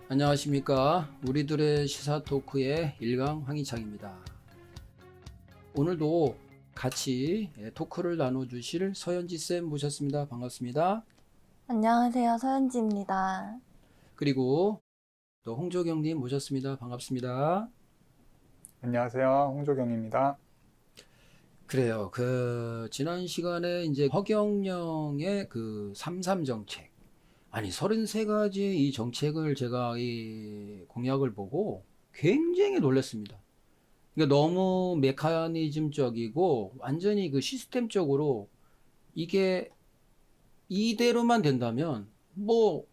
안녕하십니까. 우리들의 시사 토크의 일강 황희창입니다. 오늘도 같이 토크를 나눠주실 서현지쌤 모셨습니다. 반갑습니다. 안녕하세요. 서현지입니다. 그리고 또 홍조경님 모셨습니다. 반갑습니다. 안녕하세요. 홍조경입니다. 그래요. 지난 시간에 이제 허경영의 33 정책. 아니, 33가지의 이 정책을 제가 이 공약을 보고 굉장히 놀랐습니다. 그러니까 너무 메커니즘적이고 완전히 시스템적으로 이게 이대로만 된다면 뭐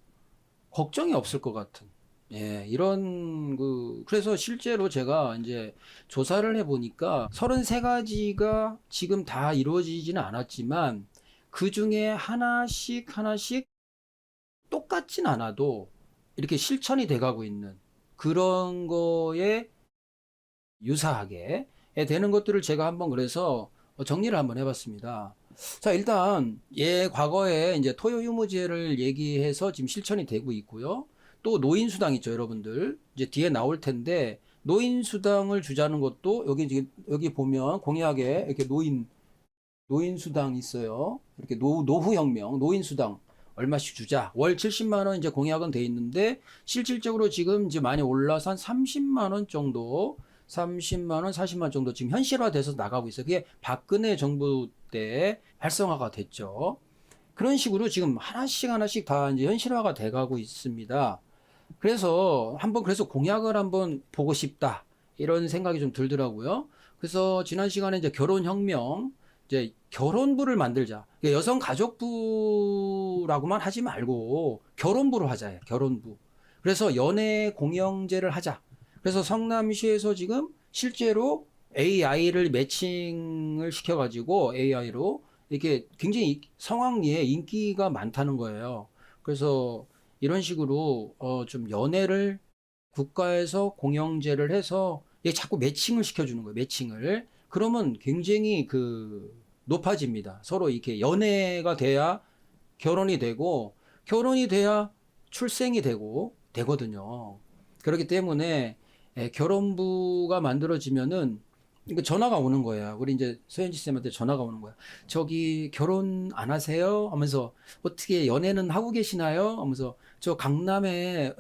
걱정이 없을 것 같은 이런 그래서 실제로 제가 이제 조사를 해보니까 33가지가 지금 다 이루어지지는 않았지만 그 중에 하나씩 똑같진 않아도 이렇게 실천이 돼가고 있는 그런 거에 유사하게 되는 것들을 제가 한번 그래서 정리를 한번 해봤습니다. 자, 일단 과거에 이제 토요유무제를 얘기해서 지금 실천이 되고 있고요. 또 노인수당 있죠, 여러분들. 이제 뒤에 나올 텐데 노인수당을 주자는 것도 여기 보면 공약에 이렇게 노인수당 있어요. 이렇게 노후혁명, 노인수당 얼마씩 주자. 월 70만 원 이제 공약은 돼 있는데 실질적으로 지금 이제 많이 올라서 한 30만 원 정도, 30만 원, 40만 원 정도 지금 현실화돼서 나가고 있어요. 그게 박근혜 정부 때 활성화가 됐죠. 그런 식으로 지금 하나씩 다 이제 현실화가 돼가고 있습니다. 그래서 공약을 한번 보고 싶다. 이런 생각이 좀 들더라고요. 그래서 지난 시간에 이제 결혼혁명, 이제 결혼부를 만들자. 여성가족부라고만 하지 말고 결혼부로 하자. 결혼부. 그래서 연애공영제를 하자. 그래서 성남시에서 지금 실제로 AI를 매칭을 시켜가지고 AI로 이렇게 굉장히 성황리에 인기가 많다는 거예요. 그래서 이런 식으로 좀 연애를 국가에서 공영제를 해서 이게 자꾸 매칭을 시켜주는 거예요. 매칭을. 그러면 굉장히 높아집니다. 서로 이렇게 연애가 돼야 결혼이 되고 결혼이 돼야 출생이 되거든요. 그렇기 때문에 결혼부가 만들어지면은 이거 전화가 오는 거야. 우리 이제 서현지 쌤한테 전화가 오는 거야. 저기 결혼 안 하세요? 하면서 어떻게 연애는 하고 계시나요? 하면서 저 강남에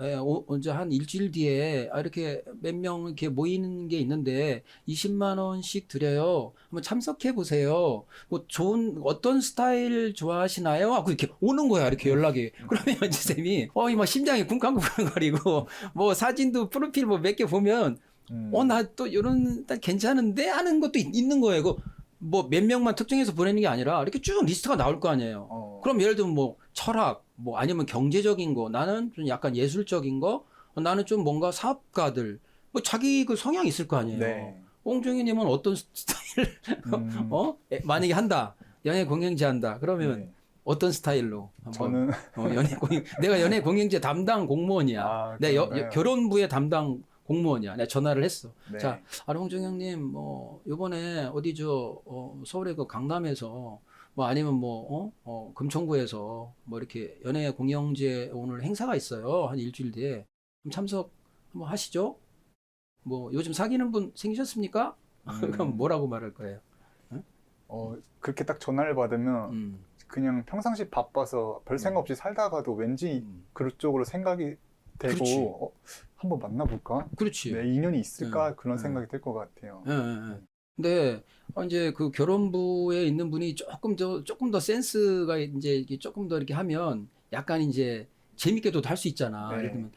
언제 한 일주일 뒤에 이렇게 몇 명 이렇게 모이는 게 있는데 20만 원씩 드려요. 한번 참석해 보세요. 뭐 좋은 어떤 스타일 좋아하시나요? 하고 이렇게 오는 거야. 이렇게 연락이. 그러면 현지 쌤이 막 심장이 쿵쾅쿵쾅거리고 뭐 사진도 프로필 뭐 몇 개 보면 나 또 이런 딱 괜찮은데 하는 것도 있는 거예요. 뭐 몇 명만 특정해서 보내는 게 아니라 이렇게 쭉 리스트가 나올 거 아니에요. 그럼 예를 들면 뭐 철학, 뭐 아니면 경제적인 거, 나는 좀 약간 예술적인 거, 나는 좀 뭔가 사업가들, 뭐 자기 성향이 있을 거 아니에요. 네. 옹종이님은 어떤 스타일, 만약에 한다, 연애 공연제 한다, 그러면 네. 어떤 스타일로? 저는 내가 연애 공연제 담당 공무원이야. 내가 결혼부의 담당 공무원이야. 내가 전화를 했어. 네. 자, 홍정영님, 뭐, 요번에 어디 서울의 강남에서, 뭐 아니면 금천구에서 뭐 이렇게 연예 공영제 오늘 행사가 있어요. 한 일주일 뒤에. 그럼 참석 한번 하시죠? 뭐 요즘 사귀는 분 생기셨습니까? 그럼 뭐라고 말할 거예요? 응? 그렇게 딱 전화를 받으면 그냥 평상시 바빠서 별 생각 없이 살다가도 왠지 그쪽으로 생각이 되고 한번 만나볼까? 그렇지. 네, 인연이 있을까? 그런 생각이 들 것 같아요. 근데 이제 결혼부에 있는 분이 조금 더 센스가 이제 조금 더 이렇게 하면 약간 이제 재밌게도 할 수 있잖아. 네. 예를 들면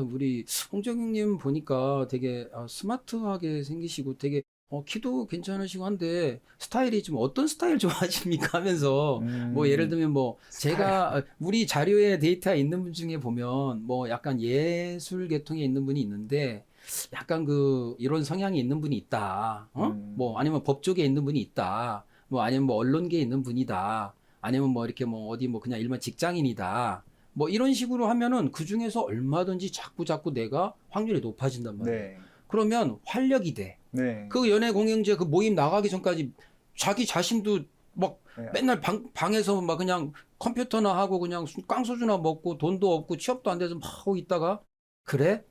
우리 홍정영님 보니까 되게 스마트하게 생기시고 되게 키도 괜찮으시고 한데 스타일이 좀 어떤 스타일 좋아하십니까? 하면서 뭐 예를 들면 뭐 제가 우리 자료에 데이터에 있는 분 중에 보면 뭐 약간 예술 계통에 있는 분이 있는데 약간 이런 성향이 있는 분이 있다. 뭐 아니면 법 쪽에 있는 분이 있다. 뭐 아니면 뭐 언론계에 있는 분이다. 아니면 뭐 이렇게 뭐 어디 뭐 그냥 일반 직장인이다. 뭐 이런 식으로 하면은 그 중에서 얼마든지 자꾸 내가 확률이 높아진단 말이에요. 네. 그러면 활력이 돼. 네. 연애 공영제 모임 나가기 전까지 자기 자신도 막 네. 맨날 방에서 막 그냥 컴퓨터나 하고 그냥 깡소주나 먹고 돈도 없고 취업도 안 돼서 막 하고 있다가 그래?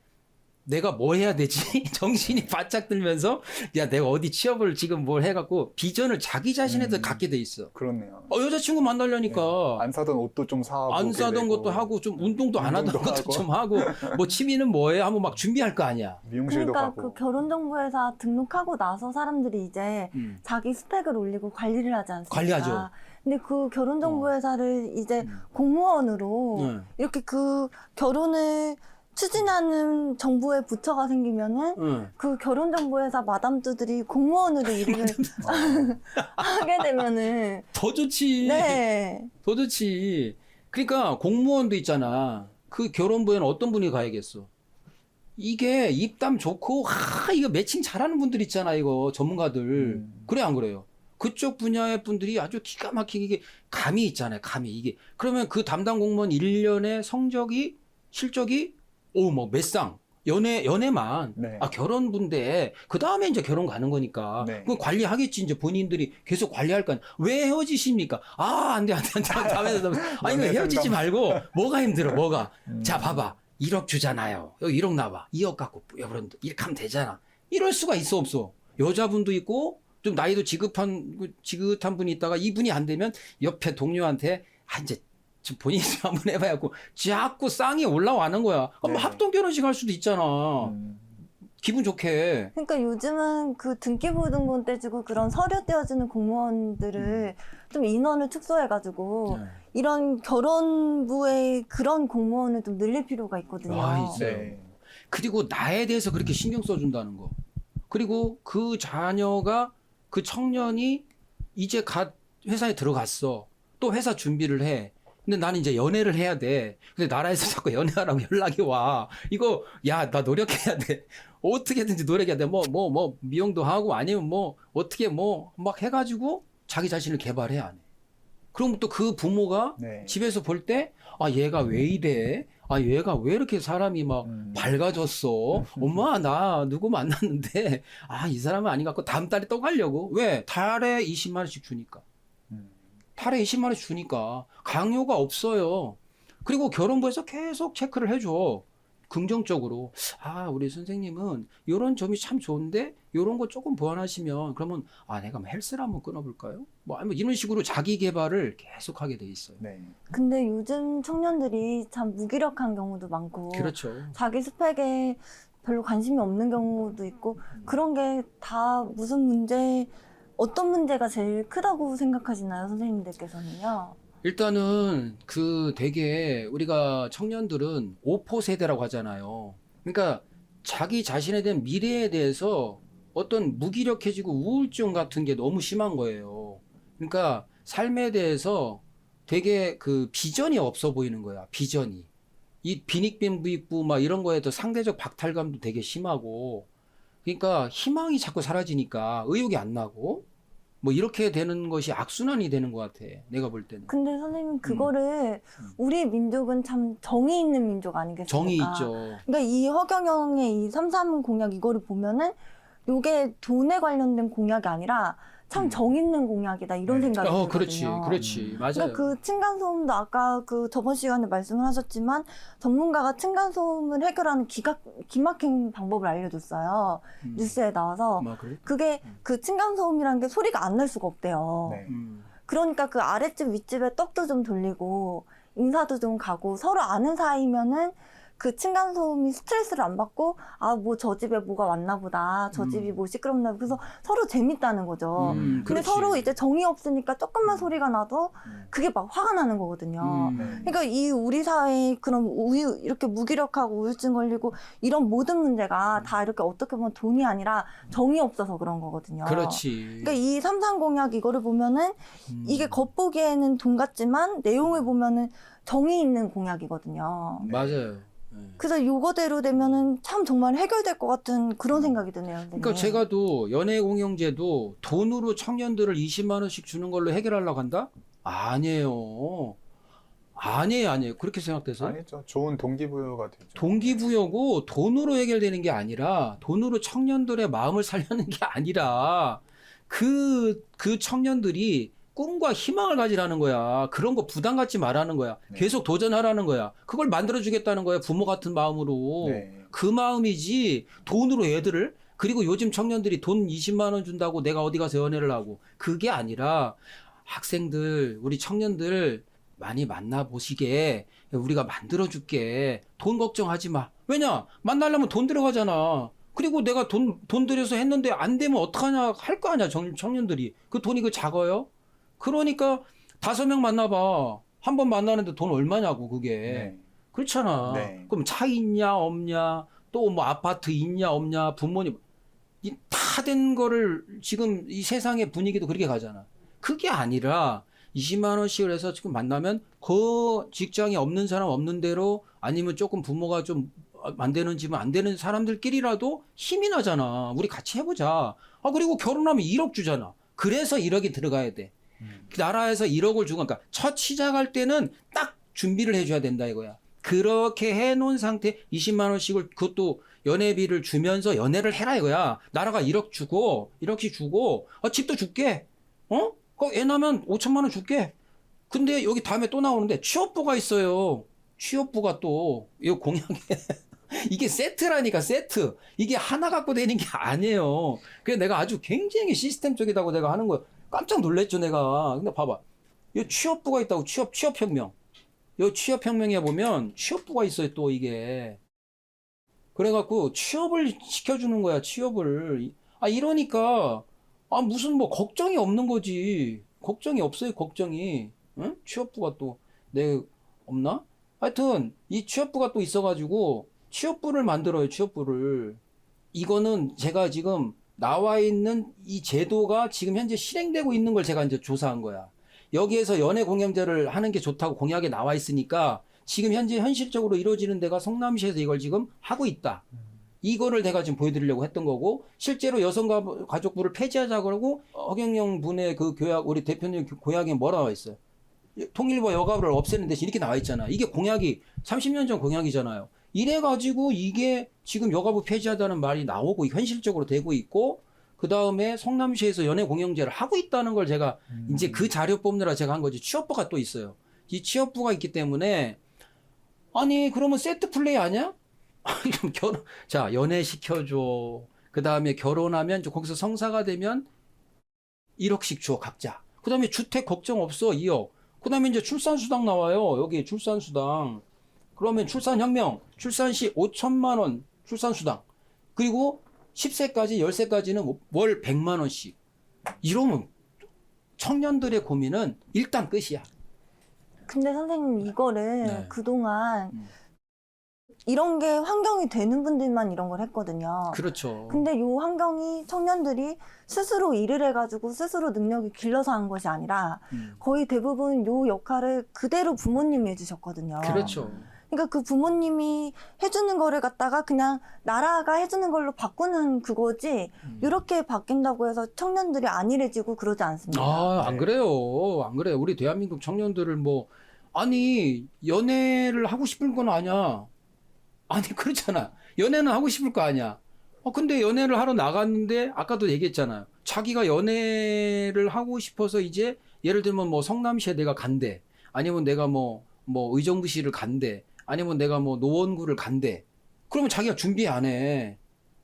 내가 뭐 해야 되지? 정신이 바짝 들면서 야 내가 어디 취업을 지금 뭘 해갖고 비전을 자기 자신에도 갖게 돼 있어. 그렇네요. 여자친구 만나려니까 네. 안 사던 옷도 좀 사고 안 사던 것도 하고 좀 운동도 안 하던 운동도 것도 하고. 좀 하고 뭐 취미는 뭐해? 하면 막 준비할 거 아니야. 미용실도 그러니까 가고. 그 결혼정보회사 등록하고 나서 사람들이 이제 음. 자기 스펙을 올리고 관리를 하지 않습니까? 관리하죠. 근데 그 결혼정보회사를 이제 공무원으로 네. 이렇게 그 결혼을 추진하는 정부의 부처가 생기면은 응. 그 결혼정보회사 마담들이 공무원으로 일을 하게 되면은 더 좋지. 네. 더 좋지. 그러니까 공무원도 있잖아. 그 결혼부에는 어떤 분이 가야겠어. 이게 입담 좋고 이거 매칭 잘하는 분들 있잖아. 이거 전문가들. 그래 안 그래요? 그쪽 분야의 분들이 아주 기가 막히게 감이 있잖아요. 감이 이게. 그러면 그 담당 공무원 1년의 성적이 실적이 뭐 몇 상 연애만 네. 결혼부인데 그 다음에 이제 결혼 가는 거니까 네. 그 관리하겠지. 이제 본인들이 계속 관리할 거 아니야. 왜 헤어지십니까? 안 돼. 다음에 아니 연애 헤어지지 상담. 말고 뭐가 힘들어 뭐가. 음. 자 봐봐 1억 주잖아요. 여기 1억 나와 2억 갖고 이렇게 하면 되잖아. 이럴 수가 있어 없어. 여자분도 있고 좀 나이도 지긋한 분이 있다가 이분이 안 되면 옆에 동료한테 이제 좀 본인이 좀 한번 해봐야고 자꾸 쌍이 올라와는 거야. 뭐 네. 합동 결혼식 할 수도 있잖아. 기분 좋게. 그러니까 요즘은 그 등기부등본 떼주고 그런 서류 떼어주는 공무원들을 좀 인원을 축소해가지고 네. 이런 결혼부의 그런 공무원을 좀 늘릴 필요가 있거든요. 있어요. 네. 그리고 나에 대해서 그렇게 신경 써준다는 거. 그리고 그 자녀가 그 청년이 이제 회사에 들어갔어. 또 회사 준비를 해. 근데 나는 이제 연애를 해야 돼. 근데 나라에서 자꾸 연애하라고 연락이 와. 이거, 야, 나 노력해야 돼. 어떻게든지 노력해야 돼. 미용도 하고 아니면 어떻게 막 해가지고 자기 자신을 개발해야 하네. 그럼 또 그 부모가 네. 집에서 볼 때, 얘가 왜 이래? 얘가 왜 이렇게 사람이 막 밝아졌어? 엄마, 나 누구 만났는데, 이 사람은 아닌 것 같고 다음 달에 또 가려고. 왜? 달에 20만 원씩 주니까. 달에 20만 원씩 주니까 강요가 없어요. 그리고 결혼부에서 계속 체크를 해줘. 긍정적으로. 우리 선생님은 이런 점이 참 좋은데 이런 거 조금 보완하시면 그러면 내가 헬스를 한번 끊어볼까요? 아니면 이런 식으로 자기 개발을 계속 하게 돼 있어요. 네. 근데 요즘 청년들이 참 무기력한 경우도 많고 그렇죠. 자기 스펙에 별로 관심이 없는 경우도 있고 그런 게 다 무슨 문제 어떤 문제가 제일 크다고 생각하시나요, 선생님들께서는요? 일단은 되게 우리가 청년들은 오포 세대라고 하잖아요. 그러니까 자기 자신에 대한 미래에 대해서 어떤 무기력해지고 우울증 같은 게 너무 심한 거예요. 그러니까 삶에 대해서 되게 비전이 없어 보이는 거야. 비전이. 이 빈익빈부익부 막 이런 거에도 상대적 박탈감도 되게 심하고 그러니까 희망이 자꾸 사라지니까 의욕이 안 나고 이렇게 되는 것이 악순환이 되는 것 같아. 내가 볼 때는. 근데 선생님 그거를 우리 민족은 참 정이 있는 민족 아니겠습니까? 정이 있죠. 그러니까 이 허경영의 이 3.3 공약 이거를 보면은 요게 돈에 관련된 공약이 아니라 참 정 있는 공약이다 이런 네. 생각이 그렇지. 들거든요. 그렇지. 맞아요. 그러니까 그 층간소음도 아까 저번 시간에 말씀을 하셨지만 전문가가 층간소음을 해결하는 기막힌 방법을 알려줬어요. 뉴스에 나와서 그래? 그게 그 층간소음이라는 게 소리가 안 날 수가 없대요. 네. 그러니까 그 아랫집 윗집에 떡도 좀 돌리고 인사도 좀 가고 서로 아는 사이면은 그 층간소음이 스트레스를 안 받고 저 집에 뭐가 왔나 보다 저 집이 뭐 시끄럽나 보다. 그래서 서로 재밌다는 거죠. 근데 그렇지. 서로 이제 정이 없으니까 조금만 소리가 나도 그게 막 화가 나는 거거든요. 그러니까 이 우리 사회에 그런 이렇게 무기력하고 우울증 걸리고 이런 모든 문제가 다 이렇게 어떻게 보면 돈이 아니라 정이 없어서 그런 거거든요. 그렇지. 그러니까 이 삼상 공약 이거를 보면은 이게 겉보기에는 돈 같지만 내용을 보면은 정이 있는 공약이거든요. 네. 맞아요. 네. 그래서 요거대로 되면은 참 정말 해결될 것 같은 그런 생각이 드네요. 선생님. 그러니까 제가 연애공영제도 돈으로 청년들을 20만 원씩 주는 걸로 해결하려고 한다? 아니에요. 아니에요. 그렇게 생각돼서? 아니죠. 좋은 동기부여가 되죠. 동기부여고 돈으로 해결되는 게 아니라 돈으로 청년들의 마음을 살려는 게 아니라 그 청년들이 꿈과 희망을 가지라는 거야. 그런 거 부담 갖지 말라는 거야. 네. 계속 도전하라는 거야. 그걸 만들어주겠다는 거야. 부모 같은 마음으로. 네. 그 마음이지 돈으로 애들을. 그리고 요즘 청년들이 돈 20만 원 준다고 내가 어디 가서 연애를 하고. 그게 아니라 학생들, 우리 청년들 많이 만나보시게 우리가 만들어줄게. 돈 걱정하지 마. 왜냐? 만나려면 돈 들어가잖아. 그리고 내가 돈 들여서 했는데 안 되면 어떡하냐 할 거 아니야, 청년들이. 그 돈이 그 작아요? 그러니까 5명 만나봐. 한 번 만나는데 돈 얼마냐고, 그게. 네. 그렇잖아. 네. 그럼 차 있냐, 없냐, 또 뭐 아파트 있냐, 없냐, 부모님. 다 된 거를 지금 이 세상의 분위기도 그렇게 가잖아. 그게 아니라 20만 원씩을 해서 지금 만나면 그 직장이 없는 사람 없는 대로 아니면 조금 부모가 좀 안 되는 집은 안 되는 사람들끼리라도 힘이 나잖아. 우리 같이 해보자. 아, 그리고 결혼하면 1억 주잖아. 그래서 1억이 들어가야 돼. 나라에서 1억을 주고, 그러니까 첫 시작할 때는 딱 준비를 해줘야 된다 이거야. 그렇게 해놓은 상태 20만 원씩을 그것도 연애비를 주면서 연애를 해라 이거야. 나라가 1억씩 주고 집도 줄게. 애 나면 5천만 원 줄게. 근데 여기 다음에 또 나오는데 취업부가 있어요. 취업부가 또 이거 공약에 이게 세트라니까, 세트. 이게 하나 갖고 되는 게 아니에요. 그래서 내가 아주 굉장히 시스템적이다고 내가 하는 거야. 깜짝 놀랐죠, 내가. 근데 봐봐. 이 취업부가 있다고, 취업혁명. 이 취업혁명에 보면 취업부가 있어요, 또 이게. 그래갖고 취업을 시켜주는 거야, 취업을. 아, 이러니까, 아, 무슨 뭐 걱정이 없는 거지. 걱정이 없어요, 걱정이. 응? 취업부가 또, 없나? 하여튼, 이 취업부가 또 있어가지고, 취업부를 만들어요, 취업부를. 이거는 제가 지금 나와 있는 이 제도가 지금 현재 실행되고 있는 걸 제가 이제 조사한 거야. 여기에서 연애공영제를 하는 게 좋다고 공약에 나와 있으니까 지금 현재 현실적으로 이루어지는 데가 성남시에서 이걸 지금 하고 있다. 이거를 내가 지금 보여드리려고 했던 거고, 실제로 여성가족부를 폐지하자 그러고 허경영 분의 그 교약, 우리 대표님 공약에 뭐라 나와 있어요? 통일부 여가부를 없애는 대신 이렇게 나와 있잖아. 이게 공약이 30년 전 공약이잖아요. 이래가지고 이게 지금 여가부 폐지하자는 말이 나오고 현실적으로 되고 있고, 그 다음에 성남시에서 연애공영제를 하고 있다는 걸 제가 이제 그 자료 뽑느라 제가 한 거지. 취업부가 또 있어요. 이 취업부가 있기 때문에, 아니 그러면 세트 플레이 아니야? 자, 연애 시켜줘. 그 다음에 결혼하면 거기서 성사가 되면 1억씩 줘, 각자. 그 다음에 주택 걱정 없어, 2억. 그 다음에 이제 출산수당 나와요. 여기 출산수당. 그러면 출산혁명, 출산 시 5천만 원 출산수당. 그리고 10세까지, 10세까지는 월 100만 원씩. 이러면 청년들의 고민은 일단 끝이야. 근데 선생님 이거를 네. 그동안 이런 게 환경이 되는 분들만 이런 걸 했거든요. 그렇죠. 근데 요 환경이 청년들이 스스로 일을 해가지고 스스로 능력이 길러서 한 것이 아니라 거의 대부분 요 역할을 그대로 부모님이 해주셨거든요. 그렇죠. 그러니까 그 부모님이 해주는 거를 갖다가 그냥 나라가 해주는 걸로 바꾸는 그거지 이렇게 바뀐다고 해서 청년들이 안일해지고 그러지 않습니다. 아, 안 그래요. 안 그래요. 우리 대한민국 청년들을 아니, 연애를 하고 싶은 건 아니야. 아니, 그렇잖아. 연애는 하고 싶을 거 아니야. 근데 연애를 하러 나갔는데, 아까도 얘기했잖아요. 자기가 연애를 하고 싶어서 이제, 예를 들면 성남시에 내가 간대. 아니면 내가 의정부시를 간대. 아니면 내가 노원구를 간대. 그러면 자기가 준비 안 해.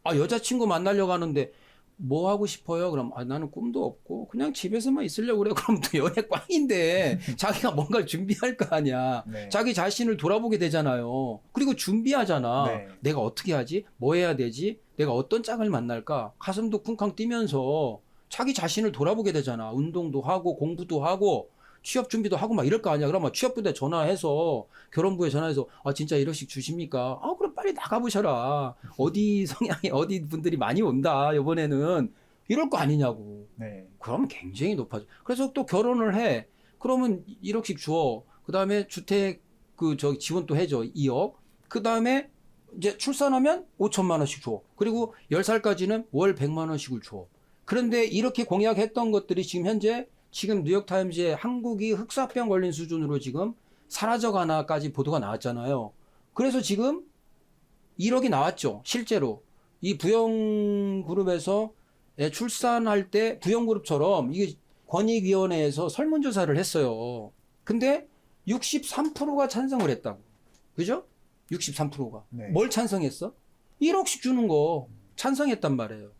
아, 여자친구 만나려고 하는데, 뭐 하고 싶어요? 그럼, 나는 꿈도 없고, 그냥 집에서만 있으려고 그래. 그럼 또 연애 꽝인데, 자기가 뭔가를 준비할 거 아니야. 네. 자기 자신을 돌아보게 되잖아요. 그리고 준비하잖아. 네. 내가 어떻게 하지? 뭐 해야 되지? 내가 어떤 짝을 만날까? 가슴도 쿵쾅 뛰면서 자기 자신을 돌아보게 되잖아. 운동도 하고, 공부도 하고, 취업 준비도 하고 막 이럴 거 아니야. 그러면 취업부에 전화해서, 결혼부에 전화해서, 진짜 1억씩 주십니까? 그럼 빨리 나가보셔라. 어디 성향이, 어디 분들이 많이 온다, 이번에는. 이럴 거 아니냐고. 네. 그러면 굉장히 높아져. 그래서 또 결혼을 해. 그러면 1억씩 줘. 그 다음에 주택, 지원 또 해줘. 2억. 그 다음에 이제 출산하면 5천만 원씩 줘. 그리고 10살까지는 월 100만 원씩을 줘. 그런데 이렇게 공약했던 것들이 지금 뉴욕타임즈에 한국이 흑사병 걸린 수준으로 지금 사라져가나까지 보도가 나왔잖아요. 그래서 지금 1억이 나왔죠. 실제로. 이 부영그룹에서 출산할 때 부영그룹처럼 이게 권익위원회에서 설문조사를 했어요. 근데 63%가 찬성을 했다고. 그죠? 63%가. 네. 뭘 찬성했어? 1억씩 주는 거 찬성했단 말이에요.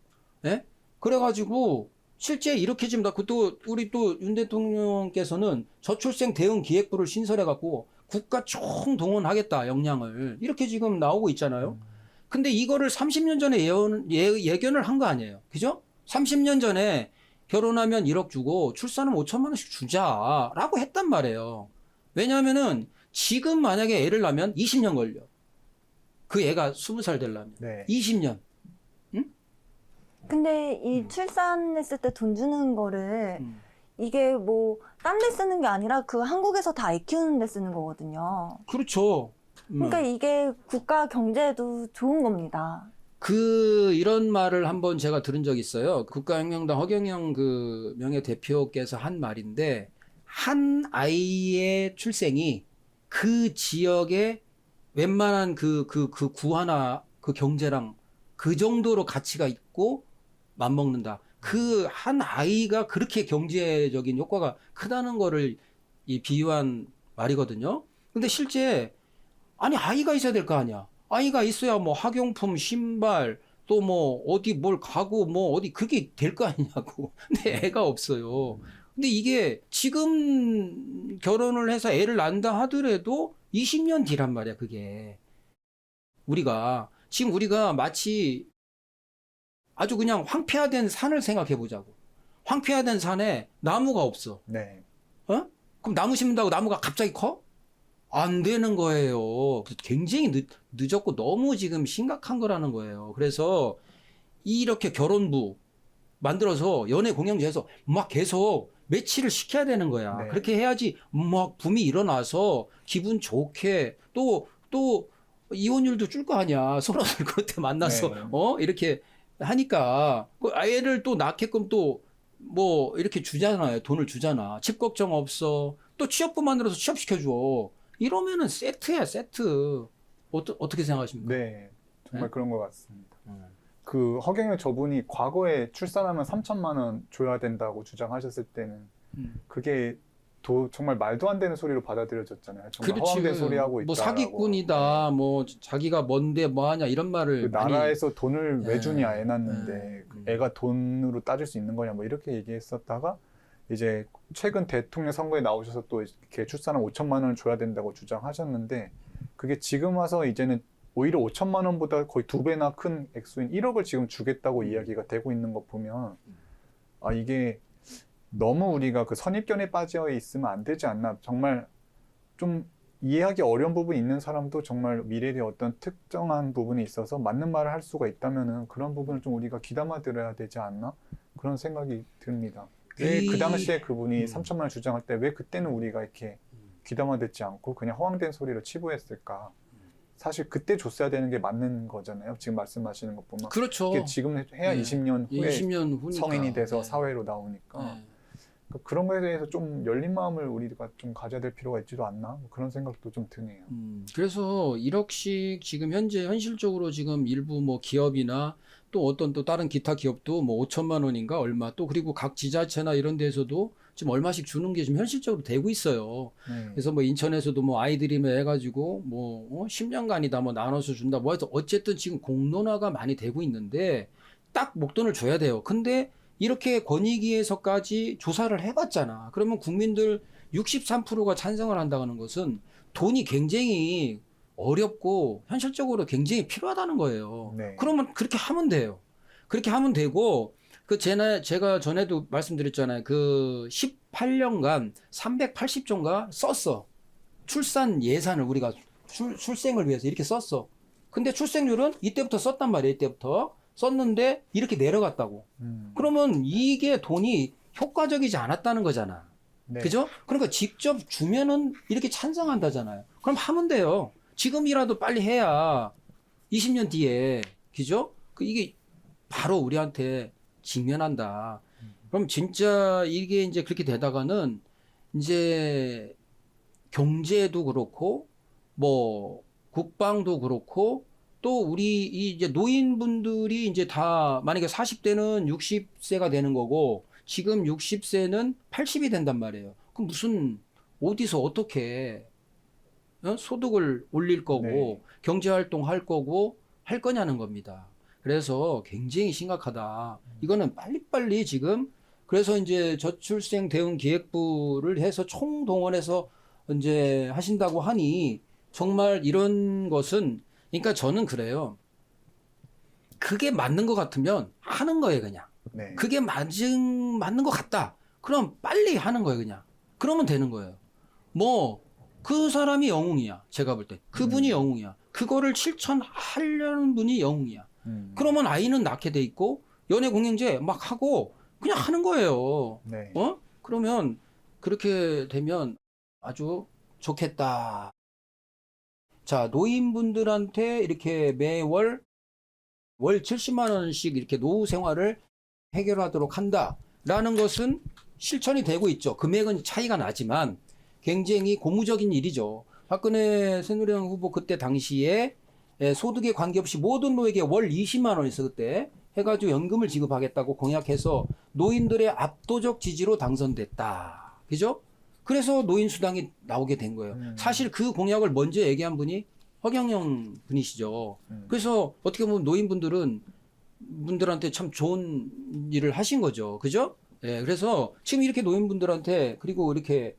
예? 그래가지고 실제 이렇게 지금 또 우리 또 윤 대통령께서는 저출생 대응 기획부를 신설해갖고 국가 총동원하겠다 역량을 이렇게 지금 나오고 있잖아요. 근데 이거를 30년 전에 예견을 한 거 아니에요. 그죠? 30년 전에 결혼하면 1억 주고 출산은 5천만 원씩 주자라고 했단 말이에요. 왜냐하면은 지금 만약에 애를 낳으면 20년 걸려. 그 애가 20살 되려면. 네. 20년. 근데 이 출산했을 때 돈 주는 거를 이게 뭐 딴 데 쓰는 게 아니라 그 한국에서 다 애 키우는 데 쓰는 거거든요. 그렇죠. 그러니까 이게 국가 경제에도 좋은 겁니다. 이런 말을 한번 제가 들은 적이 있어요. 국가혁명당 허경영 그 명예대표께서 한 말인데, 한 아이의 출생이 그 지역의 웬만한 그 구 하나 그 경제랑 그 정도로 가치가 있고 맞먹는다. 그 한 아이가 그렇게 경제적인 효과가 크다는 거를 비유한 말이거든요. 근데 실제 아니 아이가 있어야 될 거 아니야. 아이가 있어야 뭐 학용품, 신발, 또 뭐 어디 뭘 가고 뭐 어디 그게 될 거 아니냐고. 근데 애가 없어요. 근데 이게 지금 결혼을 해서 애를 낳는다 하더라도 20년 뒤란 말이야, 그게. 지금 우리가 마치 아주 그냥 황폐화된 산을 생각해 보자고. 황폐화된 산에 나무가 없어. 네. 어? 그럼 나무 심는다고 나무가 갑자기 커? 안 되는 거예요. 굉장히 늦었고 너무 지금 심각한 거라는 거예요. 그래서 이렇게 결혼부 만들어서 연애 공영제에서 막 계속 매치를 시켜야 되는 거야. 네. 그렇게 해야지 막 붐이 일어나서 기분 좋게 또 이혼율도 줄 거 아니야. 서로들 그때 만나서 네. 이렇게 하니까 그 애를 또 낳게끔 또 뭐 이렇게 주잖아요. 돈을 주잖아. 집 걱정 없어. 또 취업부 만들어서 취업시켜줘. 이러면은 세트야, 세트. 어떻게 생각하십니까? 네. 정말 네? 그런 것 같습니다. 그 허경영 저분이 과거에 출산하면 3천만 원 줘야 된다고 주장하셨을 때는 그게 정말 말도 안 되는 소리로 받아들여졌잖아요. 정말 그렇지. 허황된 소리 하고 있다. 뭐 사기꾼이다. 뭐 자기가 뭔데 뭐 하냐 이런 말을 그 나라에서 돈을 왜 네. 주냐 애 낳는데 애가 돈으로 따질 수 있는 거냐 뭐 이렇게 얘기했었다가 이제 최근 대통령 선거에 나오셔서 또 이렇게 출산은 5천만 원을 줘야 된다고 주장하셨는데 그게 지금 와서 이제는 오히려 5천만 원보다 거의 2배나 큰 액수인 1억을 지금 주겠다고 이야기가 되고 있는 거 보면 아 이게 너무 우리가 그 선입견에 빠져 있으면 안 되지 않나. 정말 좀 이해하기 어려운 부분이 있는 사람도 정말 미래에 어떤 특정한 부분이 있어서 맞는 말을 할 수가 있다면은 그런 부분을 좀 우리가 귀담아 들어야 되지 않나 그런 생각이 듭니다. 왜 그 당시에 그분이 3천만 원 주장할 때 왜 그때는 우리가 이렇게 귀담아 듣지 않고 그냥 허황된 소리로 치부했을까? 사실 그때 줬어야 되는 게 맞는 거잖아요. 지금 말씀하시는 것 보면. 그렇죠. 이게 지금 해야 네. 20년 후에 20년 후니까. 성인이 돼서 네. 사회로 나오니까. 네. 그런 거에 대해서 좀 열린 마음을 우리가 좀 가져야 될 필요가 있지도 않나? 뭐 그런 생각도 좀 드네요. 그래서 1억씩 지금 현실적으로 지금 일부 뭐 기업이나 또 어떤 또 다른 기타 기업도 뭐 5천만 원인가 얼마 또 그리고 각 지자체나 이런 데서도 지금 얼마씩 주는 게 지금 현실적으로 되고 있어요. 네. 그래서 뭐 인천에서도 뭐 아이들이면 해가지고 뭐 10년간이다 뭐 나눠서 준다 뭐 해서 어쨌든 지금 공론화가 많이 되고 있는데 딱 목돈을 줘야 돼요. 근데 이렇게 권익위에서까지 조사를 해봤잖아. 그러면 국민들 63%가 찬성을 한다는 것은 돈이 굉장히 어렵고 현실적으로 굉장히 필요하다는 거예요. 네. 그러면 그렇게 하면 돼요. 그렇게 하면 되고 제가 전에도 말씀드렸잖아요. 그 18년간 380조인가 썼어. 출산 예산을 우리가 출생을 위해서 이렇게 썼어. 근데 출생률은 이때부터 썼단 말이에요. 이때부터. 썼는데 이렇게 내려갔다고. 그러면 이게 돈이 효과적이지 않았다는 거잖아. 네. 그죠? 그러니까 직접 주면은 이렇게 찬성한다잖아요. 그럼 하면 돼요. 지금이라도 빨리 해야 20년 뒤에, 그죠? 이게 바로 우리한테 직면한다. 그럼 진짜 이게 이제 그렇게 되다가는 이제 경제도 그렇고, 뭐, 국방도 그렇고, 또 우리 이제 노인분들이 이제 다 만약에 40대는 60세가 되는 거고 지금 60세는 80이 된단 말이에요. 그럼 무슨 어디서 어떻게 소득을 올릴 거고 네. 경제활동 할 거고 할 거냐는 겁니다. 그래서 굉장히 심각하다. 이거는 빨리빨리 지금 그래서 이제 저출생 대응 기획부를 해서 총동원해서 이제 하신다고 하니 정말 이런 것은 그러니까 저는 그래요. 그게 맞는 것 같으면 하는 거예요, 그냥. 네. 그게 맞는 것 같다. 그럼 빨리 하는 거예요, 그냥. 그러면 되는 거예요. 뭐, 그 사람이 영웅이야. 제가 볼 때. 그분이 영웅이야. 그거를 실천하려는 분이 영웅이야. 그러면 아이는 낳게 돼 있고, 연애 공영제 막 하고, 그냥 하는 거예요. 네. 그러면, 그렇게 되면 아주 좋겠다. 자, 노인분들한테 이렇게 매월 월 70만 원씩 이렇게 노후 생활을 해결하도록 한다라는 것은 실천이 되고 있죠. 금액은 차이가 나지만 굉장히 고무적인 일이죠. 박근혜 새누리당 후보 그때 당시에 소득에 관계없이 모든 노에게 월 20만 원에서 그때 해가지고 연금을 지급하겠다고 공약해서 노인들의 압도적 지지로 당선됐다. 그죠? 그래서 노인수당이 나오게 된 거예요. 사실 그 공약을 먼저 얘기한 분이 허경영 분이시죠. 그래서 어떻게 보면 노인분들한테 참 좋은 일을 하신 거죠. 그죠? 예, 그래서 지금 이렇게 노인분들한테 그리고 이렇게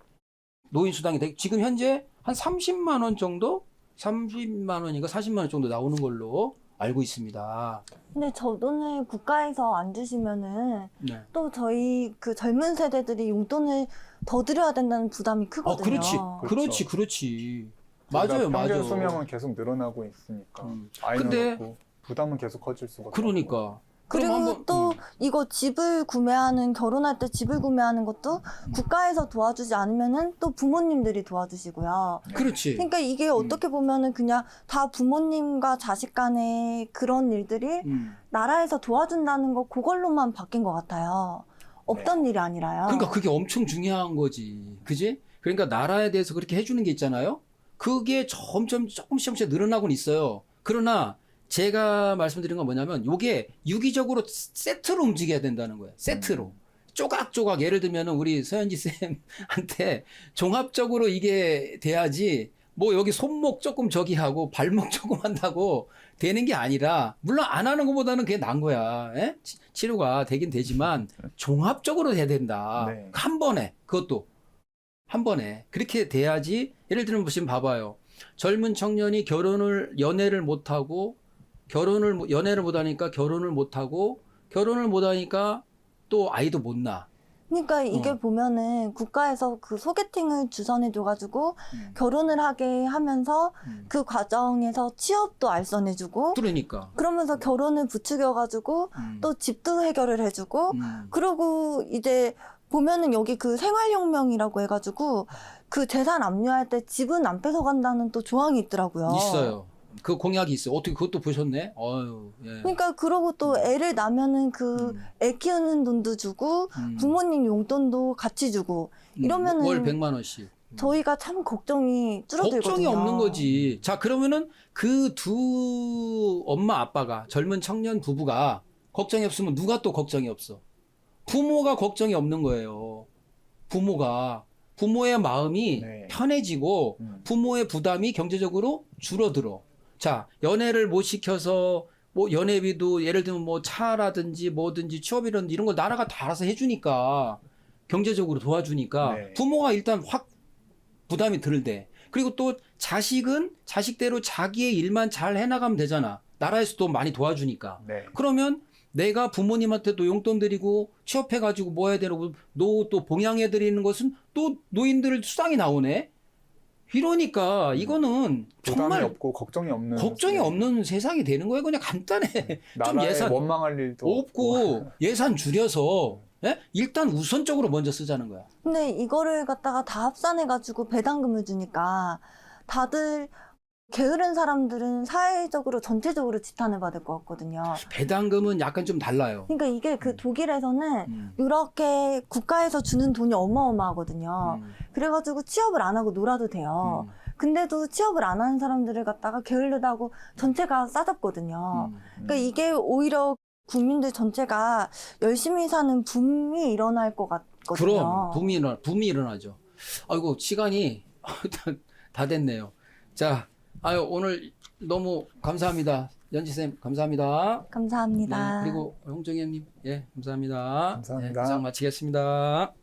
노인수당이 지금 현재 한 30만 원 정도? 30만 원인가 40만 원 정도 나오는 걸로 알고 있습니다. 근데 저 돈을 국가에서 안 주시면은 네. 또 저희 그 젊은 세대들이 용돈을 더 드려야 된다는 부담이 크거든요. 그렇지. 그렇죠. 그렇지. 저희가 맞아요, 평균 맞아요. 수명은 계속 늘어나고 있으니까 아이는 근데- 없고 부담은 계속 커질 수가 그러니까. 그리고 그럼 한번- 또 이거 집을 구매하는 결혼할 때 집을 구매하는 것도 국가에서 도와주지 않으면은 또 부모님들이 도와주시고요. 그렇지. 그러니까 이게 어떻게 보면은 그냥 다 부모님과 자식 간의 그런 일들이 나라에서 도와준다는 거 그걸로만 바뀐 것 같아요. 없던 일이 아니라요. 그러니까 그게 엄청 중요한 거지. 그지? 그러니까 나라에 대해서 그렇게 해주는 게 있잖아요. 그게 점점 조금씩 늘어나고는 있어요. 그러나 제가 말씀드린 건 뭐냐면 요게 유기적으로 세트로 움직여야 된다는 거예요. 세트로. 조각조각 예를 들면 우리 서현지 쌤한테 종합적으로 이게 돼야지 뭐 여기 손목 조금 저기 하고 발목 조금 한다고 되는 게 아니라 물론 안 하는 것보다는 그게 나은 거야. 예? 치료가 되긴 되지만 종합적으로 돼야 된다. 네. 한 번에 그것도 한 번에 그렇게 돼야지. 예를 들면 지금 봐봐요. 젊은 청년이 연애를 못하고 연애를 못하니까 결혼을 못하고 결혼을 못하니까 또 아이도 못 낳아. 그러니까 이게 보면은 국가에서 그 소개팅을 주선해 줘가지고 결혼을 하게 하면서 그 과정에서 취업도 알선해주고 그러니까. 그러면서 결혼을 부추겨가지고 또 집도 해결을 해주고 그러고 이제 보면은 여기 그 생활혁명이라고 해가지고 그 재산 압류할 때 집은 안 뺏어간다는 또 조항이 있더라고요. 있어요. 그 공약이 있어요. 어떻게 그것도 보셨네? 어유. 예. 그러니까 그러고 또 애를 낳으면은 그 애 키우는 돈도 주고 부모님 용돈도 같이 주고 이러면은 월 100만 원씩. 저희가 참 걱정이 줄어들거든요. 걱정이 없는 거지. 자, 그러면은 그 두 엄마 아빠가 젊은 청년 부부가 걱정이 없으면 누가 또 걱정이 없어? 부모가 걱정이 없는 거예요. 부모의 마음이 네. 편해지고 부모의 부담이 경제적으로 줄어들어. 자, 연애를 못 시켜서 뭐 연애비도 예를 들면 뭐 차라든지 뭐든지 취업이라든지 이런 거 나라가 다 알아서 해주니까 경제적으로 도와주니까 네. 부모가 일단 확 부담이 덜대. 그리고 또 자식은 자식대로 자기의 일만 잘 해나가면 되잖아. 나라에서 또 많이 도와주니까. 네. 그러면 내가 부모님한테도 용돈 드리고 취업해가지고 뭐 해야 되고 노후 또 봉양해드리는 것은 또 노인들 수당이 나오네. 이러니까 이거는 부담이 정말 없고 걱정이 없는 걱정이 없는 세상이 되는 거예요. 그냥 간단해. 좀 나라에 예산 원망할 일도 없고 예산 줄여서 예? 일단 우선적으로 먼저 쓰자는 거야. 근데 이거를 갖다가 다 합산해가지고 배당금을 주니까 다들 게으른 사람들은 사회적으로 전체적으로 지탄을 받을 것 같거든요. 배당금은 약간 좀 달라요. 그러니까 이게 그 독일에서는 이렇게 국가에서 주는 돈이 어마어마하거든요. 그래가지고 취업을 안 하고 놀아도 돼요. 근데도 취업을 안 하는 사람들을 갖다가 게을르다고 전체가 싸잡거든요. 그러니까 이게 오히려 국민들 전체가 열심히 사는 붐이 일어날 것 같거든요. 그럼 붐이 일어나죠. 아이고 시간이 다 됐네요. 자, 아유 오늘 너무 감사합니다. 연지쌤 감사합니다. 감사합니다. 네, 그리고 홍정현님 예 감사합니다. 감사합니다. 네, 이상 마치겠습니다.